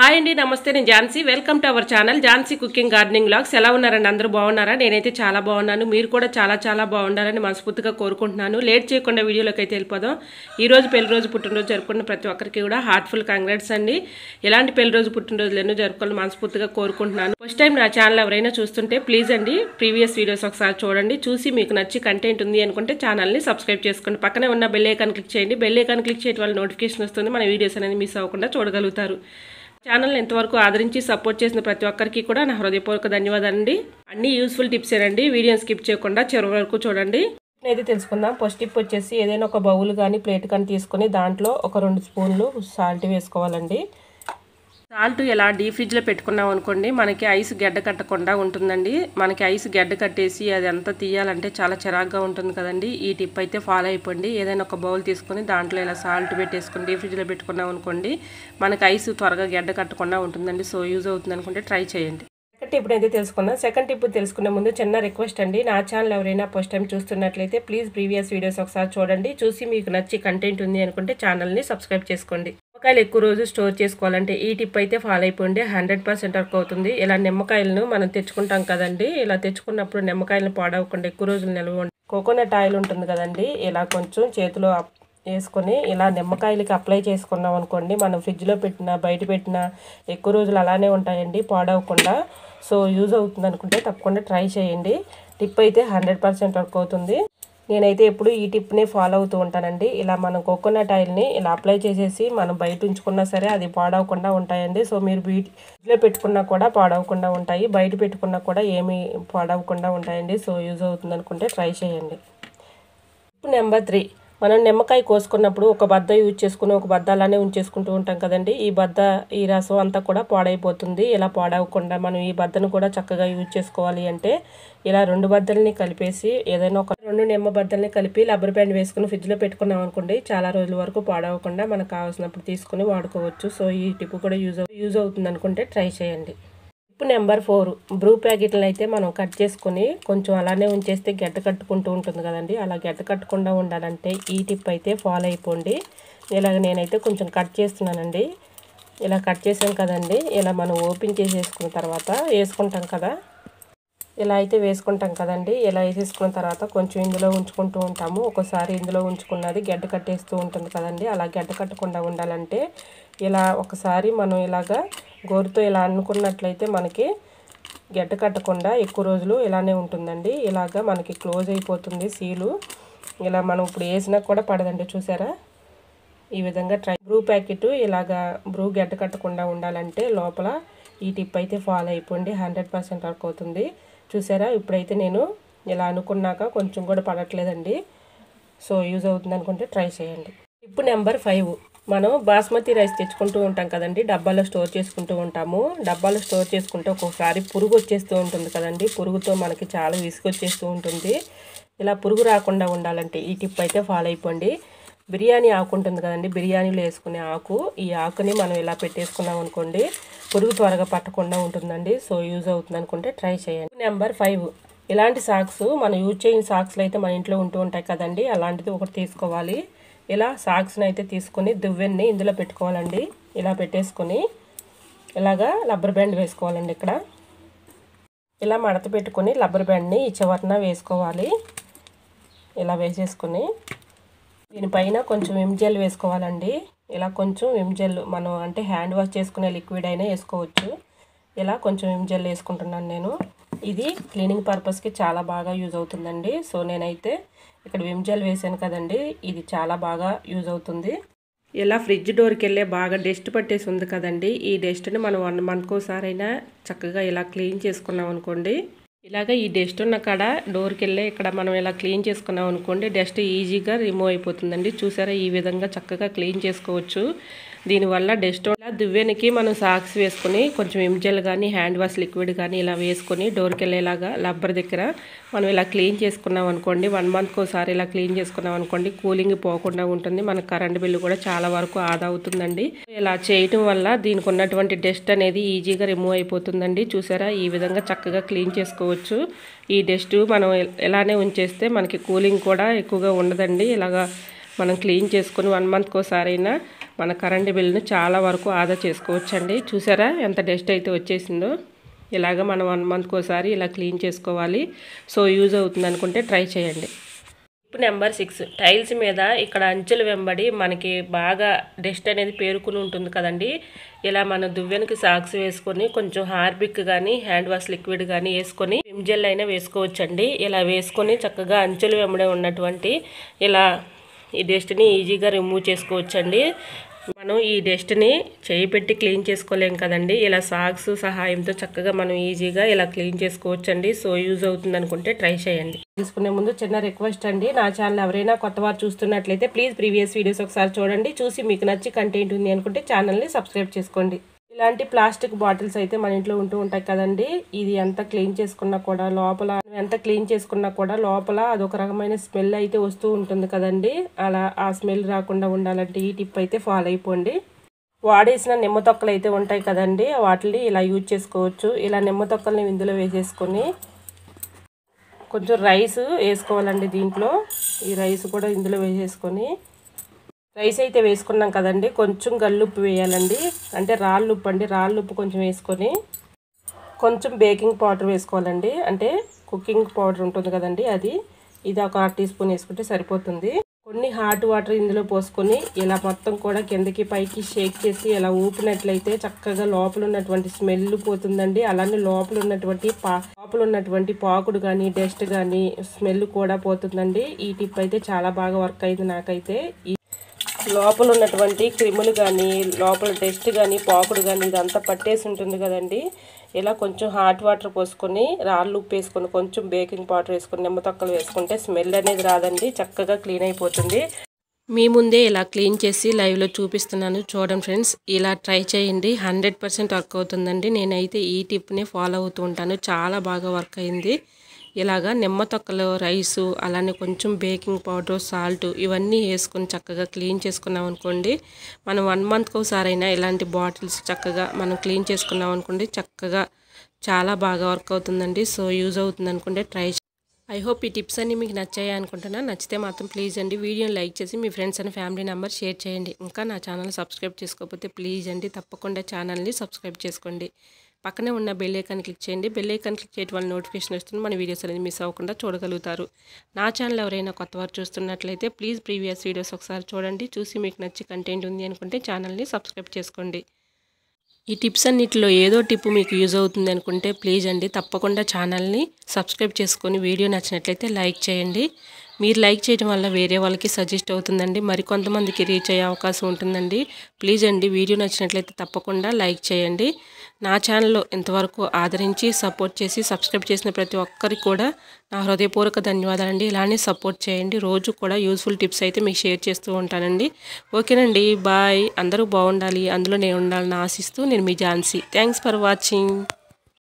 Hi అండి, నమస్తే. నేను Jhansi. Welcome to our channel Jhansi cooking gardening vlogs. ఎలా ఉన్నారండి? అందరూ బాగున్నారా? నేనైతే చాలా బాగున్నాను. మీరు కూడా చాలా బాగుండాలని మనస్ఫూర్తిగా కోరుకుంటున్నాను. లేట్ చేయకుండా వీడియోలోకి అయితే వెళ్ళిపోదాం. ఈ రోజు పెళ్లి రోజు పుట్టినరోజు జరుపుకున్న ప్రతి ఒక్కరికి కూడా హార్ట్ఫుల్ కంగ్రాట్స్ అండి. ఎలాంటి పెళ్లి రోజు పుట్టినరోజులు ఎన్నో జరుపుకోవాలని మనస్ఫూర్తిగా కోరుకుంటున్నాను. ఫస్ట్ టైం నా ఛానల్ ఎవరైనా చూస్తుంటే ప్లీజ్ అండి ప్రీవియస్ వీడియోస్ ఒకసారి చూడండి. చూసి మీకు నచ్చి కంటెంట్ ఉంది అనుకుంటే ఛానల్ని సబ్స్క్రైబ్ చేసుకోండి. పక్కనే ఉన్న బెల్ ఐకాన్ క్లిక్ చేయండి. బెల్ ఐకాన్ క్లిక్ చేయడం వల్ల నోటిఫికేషన్ వస్తుంది. మన వీడియోస్ అనేది మిస్ అవ్వకుండా చూడగలుగుతారు. ఛానల్ని ఎంతవరకు ఆదరించి సపోర్ట్ చేసిన ప్రతి ఒక్కరికి కూడా నా హృదయపూర్వక ధన్యవాదాలండి. అన్ని యూస్ఫుల్ టిప్స్ ఏనండి. వీడియోని స్కిప్ చేయకుండా చివరి వరకు చూడండి. అయితే తెలుసుకుందాం. ఫస్ట్ టిప్ వచ్చేసి ఏదైనా ఒక బౌల్ కానీ ప్లేట్ కానీ తీసుకొని దాంట్లో ఒక 2 స్పూన్లు సాల్ట్ వేసుకోవాలండి. సాల్ట్ ఎలా డీప్ ఫ్రిడ్జ్లో పెట్టుకున్నాం అనుకోండి, మనకి ఐస్ గడ్డ కట్టకుండా ఉంటుందండి. మనకి ఐస్ గడ్డ కట్టేసి అది అంతా తీయాలంటే చాలా చిరాగ్గా ఉంటుంది కదండి. ఈ టిప్ అయితే ఫాలో అయిపోండి. ఏదైనా ఒక బౌల్ తీసుకొని దాంట్లో ఇలా సాల్ట్ పెట్టేసుకొని డీప్ ఫ్రిడ్జ్లో పెట్టుకున్నాం అనుకోండి, మనకి ఐస్ త్వరగా గడ్డ కట్టకుండా ఉంటుందండి. సో యూజ్ అవుతుంది అనుకుంటే ట్రై చేయండి. సెకండ్ టిప్ అయితే తెలుసుకుందాం. సెకండ్ టిప్ తెలుసుకునే ముందు చిన్న రిక్వెస్ట్ అండి. నా ఛానల్ ఎవరైనా ఫస్ట్ టైం చూస్తున్నట్లయితే ప్లీజ్ ప్రీవియస్ వీడియోస్ ఒకసారి చూడండి. చూసి మీకు నచ్చి కంటెంట్ ఉంది అనుకుంటే ఛానల్ని సబ్స్క్రైబ్ చేసుకోండి. నిమ్మకాయలు ఎక్కువ రోజు స్టోర్ చేసుకోవాలంటే ఈ టిప్ అయితే ఫాలో అయిపోండి. 100% వర్క్ అవుతుంది. ఇలా నిమ్మకాయలను మనం తెచ్చుకుంటాం కదండి. ఇలా తెచ్చుకున్నప్పుడు నిమ్మకాయలను పాడవకుండా ఎక్కువ రోజులు నిల్వ ఉండి కోకోనట్ ఆయిల్ ఉంటుంది కదండి, ఇలా కొంచెం చేతిలో వేసుకొని ఇలా నిమ్మకాయలకి అప్లై చేసుకున్నాం అనుకోండి, మనం ఫ్రిడ్జ్లో పెట్టినా బయట పెట్టినా ఎక్కువ రోజులు అలానే ఉంటాయండి పాడవకుండా. సో యూజ్ అవుతుంది అనుకుంటే తప్పకుండా ట్రై చేయండి. టిప్ అయితే 100% వర్క్ అవుతుంది. నేనైతే ఎప్పుడు ఈ టిప్ని ఫాలో అవుతూ ఉంటానండి. ఇలా మనం కోకోనట్ ఆయిల్ని ఇలా అప్లై చేసేసి మనం బయట ఉంచుకున్నా సరే అది పాడవకుండా ఉంటాయండి. సో మీరు ఫ్రిడ్జ్లో పెట్టుకున్నా కూడా పాడవకుండా ఉంటాయి, బయట పెట్టుకున్నా కూడా ఏమీ పాడవకుండా ఉంటాయండి. సో యూజ్ అవుతుంది అనుకుంటే ట్రై చేయండి. టిప్ నెంబర్ 3, మనం నిమ్మకాయ కోసుకున్నప్పుడు ఒక బద్ద యూజ్ చేసుకుని ఒక బద్ద అలానే ఉంచేసుకుంటూ ఉంటాం కదండి. ఈ రసం అంతా కూడా పాడైపోతుంది. ఇలా పాడవకుండా మనం ఈ బద్దను కూడా చక్కగా యూజ్ చేసుకోవాలి అంటే ఇలా 2 బద్దల్ని కలిపేసి ఏదైనా ఒక 2 నిమ్మ బద్దల్ని కలిపి రబ్బర్ బ్యాండ్ వేసుకుని ఫ్రిడ్జ్లో పెట్టుకున్నాం అనుకోండి, చాలా రోజుల వరకు పాడవకుండా మనకు కావాల్సినప్పుడు తీసుకుని వాడుకోవచ్చు. సో ఈ టిప్ కూడా యూజ్ అవుతుంది అనుకుంటే ట్రై చేయండి. టిప్ నెంబర్ 4, బ్రూ ప్యాకెట్లను అయితే మనం కట్ చేసుకొని కొంచెం అలానే ఉంచేస్తే గడ్డ కట్టుకుంటూ ఉంటుంది కదండి. అలా గడ్డ కట్టకుండా ఉండాలంటే ఈ టిప్ అయితే ఫాలో అయిపోండి. ఇలాగ నేనైతే కొంచెం కట్ చేస్తున్నానండి. ఇలా కట్ చేసాం కదండి, ఇలా మనం ఓపెన్ చేసేసుకున్న తర్వాత వేసుకుంటాం కదా, ఇలా అయితే వేసుకుంటాం కదండి. ఇలా వేసేసుకున్న తర్వాత కొంచెం ఇందులో ఉంచుకుంటూ ఉంటాము. ఒకసారి ఇందులో ఉంచుకున్నది గడ్డ కట్టేస్తూ ఉంటుంది కదండి. అలా గడ్డ కట్టకుండా ఉండాలంటే ఇలా ఒకసారి మనం ఇలాగా గోరుతో ఇలా అనుకున్నట్లయితే మనకి గడ్డ కట్టకుండా ఎక్కువ రోజులు ఇలానే ఉంటుందండి. ఇలాగా మనకి క్లోజ్ అయిపోతుంది సీలు. ఇలా మనం ఇప్పుడు వేసినా కూడా పడదండి. చూసారా? ఈ విధంగా బ్రూ ప్యాకెట్ ఇలాగా బ్రూ గడ్డ కట్టకుండా ఉండాలంటే లోపల ఈ టిప్ అయితే ఫాలో అయిపోండి. 100% వర్క్ అవుతుంది. చూసారా? ఇప్పుడైతే నేను ఇలా అనుకున్నాక కొంచెం కూడా పడట్లేదండి. సో యూజ్ అవుతుంది అనుకుంటే ట్రై చేయండి. టిప్ నెంబర్ 5, మనం బాస్మతి రైస్ తెచ్చుకుంటూ ఉంటాం కదండి, డబ్బాలో స్టోర్ చేసుకుంటూ ఉంటాము. డబ్బాలో స్టోర్ చేసుకుంటే ఒక్కొక్కసారి పురుగు వచ్చేస్తూ ఉంటుంది కదండి. పురుగుతో మనకి చాలా విసుగొచ్చేస్తూ ఉంటుంది. ఇలా పురుగు రాకుండా ఉండాలంటే ఈ టిప్ అయితే ఫాలో అయిపోండి. బిర్యానీ ఆకు ఉంటుంది కదండి, బిర్యానీలో వేసుకునే ఆకు, ఈ ఆకుని మనం ఇలా పెట్టేసుకున్నాం అనుకోండి, పురుగు త్వరగా పట్టకుండా ఉంటుందండి. సో యూజ్ అవుతుంది అనుకుంటే ట్రై చేయండి. నెంబర్ 5, ఇలాంటి సాక్స్ మనం యూజ్ చేయని సాక్స్లు అయితే మన ఇంట్లో ఉంటూ ఉంటాయి కదండి, అలాంటిది ఒకటి తీసుకోవాలి. ఇలా సాక్స్ని అయితే తీసుకొని దువ్వెన్ని ఇందులో పెట్టుకోవాలండి. ఇలా పెట్టేసుకొని ఇలాగా రబ్బర్ బ్యాండ్ వేసుకోవాలండి. ఇక్కడ ఇలా మడత పెట్టుకొని రబ్బర్ బ్యాండ్ని ఈ చివరన వేసుకోవాలి. ఇలా వేసేసుకొని దీనిపైన కొంచెం విమ్ జెల్ వేసుకోవాలండి. ఇలా కొంచెం విమ్ జెల్ మనం అంటే హ్యాండ్ వాష్ చేసుకునే లిక్విడ్ అయినా వేసుకోవచ్చు. ఇలా కొంచెం విమ్ జెల్ వేసుకుంటున్నాను నేను. ఇది క్లీనింగ్ పర్పస్కి చాలా బాగా యూజ్ అవుతుందండి. సో నేనైతే ఇక్కడ విమ్ జెల్ వేసాను కదండి, ఇది చాలా బాగా యూజ్ అవుతుంది. ఇలా ఫ్రిడ్జ్ డోర్కి వెళ్ళే బాగా డస్ట్ పట్టేసి ఉంది కదండి, ఈ డస్ట్ని మనం 1 మంత్కోసారైనా చక్కగా ఇలా క్లీన్ చేసుకున్నాం అనుకోండి, ఇలాగ ఈ డస్ట్ ఉన్న కాడ డోర్కి వెళ్ళే ఇక్కడ మనం ఇలా క్లీన్ చేసుకున్నాం అనుకోండి, డస్ట్ ఈజీగా రిమూవ్ అయిపోతుందండి. చూసారా? ఈ విధంగా చక్కగా క్లీన్ చేసుకోవచ్చు. దీనివల్ల డస్ట్ దువ్వెనికి మనం సాక్స్ వేసుకొని కొంచెం విమ్జెల్ కానీ హ్యాండ్ వాష్ లిక్విడ్ కానీ ఇలా వేసుకొని డోర్కి వెళ్ళేలాగా రబ్బర్ దగ్గర మనం ఇలా క్లీన్ చేసుకున్నాం అనుకోండి, 1 మంత్కోసారి ఇలా క్లీన్ చేసుకున్నాం అనుకోండి, కూలింగ్ పోకుండా ఉంటుంది. మనకు కరెంట్ బిల్లు కూడా చాలా వరకు ఆదా అవుతుందండి. ఇలా చేయటం వల్ల దీనికి ఉన్నటువంటి డస్ట్ అనేది ఈజీగా రిమూవ్ అయిపోతుందండి. చూసారా? ఈ విధంగా చక్కగా క్లీన్ చేసుకోవచ్చు. ఈ డస్ట్ మనం ఎలానే ఉంచేస్తే మనకి కూలింగ్ కూడా ఎక్కువగా ఉండదండి. ఇలాగా మనం క్లీన్ చేసుకొని 1 మంత్కోసారైనా మన కరెంట్ బిల్లును చాలా వరకు ఆదా చేసుకోవచ్చండి. చూసారా ఎంత డస్ట్ అయితే వచ్చేసిందో. ఇలాగ మనం 1 మంత్కి ఒకసారి ఇలా క్లీన్ చేసుకోవాలి. సో యూజ్ అవుతుంది అనుకుంటే ట్రై చేయండి. టిప్ నెంబర్ 6, టైల్స్ మీద ఇక్కడ అంచుల వెంబడి మనకి బాగా డస్ట్ అనేది పేరుకుని ఉంటుంది కదండి. ఇలా మనం దువ్వెనకి సాక్స్ వేసుకొని కొంచెం హార్పిక్ కానీ హ్యాండ్ వాష్ లిక్విడ్ కానీ వేసుకొని విమ్ జెల్ అయినా వేసుకోవచ్చండి. ఇలా వేసుకొని చక్కగా అంచుల వెంబడే ఉన్నటువంటి ఇలా ఈ డస్ట్ని ఈజీగా రిమూవ్ చేసుకోవచ్చండి. మనం ఈ డస్ట్ని చేయి పెట్టి క్లీన్ చేసుకోలేం కదండి. ఇలా సాక్స్ సహాయంతో చక్కగా మనం ఈజీగా ఇలా క్లీన్ చేసుకోవచ్చండి. సో యూజ్ అవుతుంది అనుకుంటే ట్రై చేయండి. తెలుసుకునే ముందు చిన్న రిక్వెస్ట్ అండి, నా ఛానల్ ఎవరైనా కొత్త వారు చూస్తున్నట్లయితే ప్లీజ్ ప్రీవియస్ వీడియోస్ ఒకసారి చూడండి. చూసి మీకు నచ్చి కంటెంట్ ఉంది అనుకుంటే ఛానల్ని సబ్స్క్రైబ్ చేసుకోండి. ఇలాంటి ప్లాస్టిక్ బాటిల్స్ అయితే మన ఇంట్లో ఉంటూ ఉంటాయి కదండి. ఇది ఎంత క్లీన్ చేసుకున్నా కూడా లోపల అదొక రకమైన స్మెల్ అయితే వస్తూ ఉంటుంది కదండి. అలా ఆ స్మెల్ రాకుండా ఉండాలంటే ఈ టిప్ అయితే ఫాలో అయిపోండి. వాడేసిన నిమ్మ తొక్కలు అయితే ఉంటాయి కదండి, వాటిని ఇలా యూజ్ చేసుకోవచ్చు. ఇలా నిమ్మ తొక్కల్ని ఇందులో వేసేసుకొని కొంచెం రైస్ వేసుకోవాలండి. దీంట్లో ఈ రైస్ కూడా ఇందులో వేసేసుకొని రైస్ అయితే వేసుకున్నాం కదండి, కొంచెం గల్లుప్పు వేయాలండి. అంటే రాళ్ళుప్పు అండి, రాళ్ళుప్పు కొంచెం వేసుకొని కొంచెం బేకింగ్ పౌడర్ వేసుకోవాలండి. అంటే కుకింగ్ పౌడర్ ఉంటుంది కదండి, ఇది ఒక 1/2 టీ స్పూన్ వేసుకుంటే సరిపోతుంది. కొన్ని హాట్ వాటర్ ఇందులో పోసుకొని ఇలా మొత్తం కూడా కిందకి పైకి షేక్ చేసి ఇలా ఊపినట్లయితే చక్కగా లోపల ఉన్నటువంటి స్మెల్ పోతుందండి. అలానే లోపల ఉన్నటువంటి పాకుడు కానీ డస్ట్ కానీ స్మెల్ కూడా పోతుందండి. ఈ టిప్ అయితే చాలా బాగా వర్క్ అయింది నాకైతే. లోపల ఉన్నటువంటి క్రిములు కానీ లోపల డస్ట్ కానీ పాకుడు కానీ ఇదంతా పట్టేసి ఉంటుంది కదండి. ఇలా కొంచెం హాట్ వాటర్ పోసుకొని రాళ్ళు ఉప్పు వేసుకొని కొంచెం బేకింగ్ పౌడర్ వేసుకొని నిమ్మ తొక్కలు వేసుకుంటే స్మెల్ అనేది రాదండి, చక్కగా క్లీన్ అయిపోతుంది. మీ ముందే ఇలా క్లీన్ చేసి లైవ్లో చూపిస్తున్నాను చూడండి ఫ్రెండ్స్. ఇలా ట్రై చేయండి, 100% వర్క్ అవుతుందండి. నేనైతే ఈ టిప్ని ఫాలో అవుతూ ఉంటాను, చాలా బాగా వర్క్ అయింది. ఇలాగా నిమ్మ తొక్కలు, రైసు, అలానే కొంచెం బేకింగ్ పౌడర్, సాల్ట్ ఇవన్నీ వేసుకొని చక్కగా క్లీన్ చేసుకున్నాం అనుకోండి. మనం 1 మంత్కి ఒకసారి అయినా ఇలాంటి బాటిల్స్ చక్కగా మనం క్లీన్ చేసుకున్నాం అనుకోండి, చక్కగా చాలా బాగా వర్క్ అవుతుందండి. సో యూజ్ అవుతుంది అనుకుంటే ట్రై. ఐ హోప్ ఈ టిప్స్ అన్నీ మీకు నచ్చాయి అనుకుంటున్నా. నచ్చితే మాత్రం ప్లీజ్ అండి వీడియోని లైక్ చేసి మీ friends and family member share చేయండి. ఇంకా నా ఛానల్ సబ్స్క్రైబ్ చేసుకోకపోతే ప్లీజ్ అండి తప్పకుండా ఛానల్ని సబ్స్క్రైబ్ చేసుకోండి. పక్కనే ఉన్న బెల్ ఐకాన్ క్లిక్ చేయండి. బెల్ ఐకాన్ క్లిక్ చేయడం వల్ల నోటిఫికేషన్ వస్తుంది, మన వీడియోస్ అనేది మిస్ అవ్వకుండా చూడగలుగుతారు. నా ఛానల్ ఎవరైనా కొత్త వారు చూస్తున్నట్లయితే ప్లీజ్ ప్రీవియస్ వీడియోస్ ఒకసారి చూడండి. చూసి మీకు నచ్చి కంటెంట్ ఉంది అనుకుంటే ఛానల్ని సబ్స్క్రైబ్ చేసుకోండి. ఈ టిప్స్ అన్నిటిలో ఏదో టిప్ మీకు యూజ్ అవుతుంది అనుకుంటే ప్లీజ్ అండి తప్పకుండా ఛానల్ని సబ్స్క్రైబ్ చేసుకొని వీడియో నచ్చినట్లయితే లైక్ చేయండి. మీరు లైక్ చేయడం వల్ల వేరే వాళ్ళకి సజెస్ట్ అవుతుందండి, మరికొంతమందికి రీచ్ అయ్యే అవకాశం ఉంటుందండి. ప్లీజ్ అండి వీడియో నచ్చినట్లయితే తప్పకుండా లైక్ చేయండి. నా ఛానల్లో ఇంతవరకు ఆదరించి సపోర్ట్ చేసి సబ్స్క్రైబ్ చేసిన ప్రతి ఒక్కరికి కూడా నా హృదయపూర్వక ధన్యవాదాలండి. ఇలానే సపోర్ట్ చేయండి. రోజు కూడా యూస్ఫుల్ టిప్స్ అయితే మీకు షేర్ చేస్తూ ఉంటానండి. ఓకేనండి, బాయ్. అందరూ బాగుండాలి, అందులో నేను ఉండాలని ఆశిస్తూ నేను మీ ఝాన్సీ. Thanks for watching.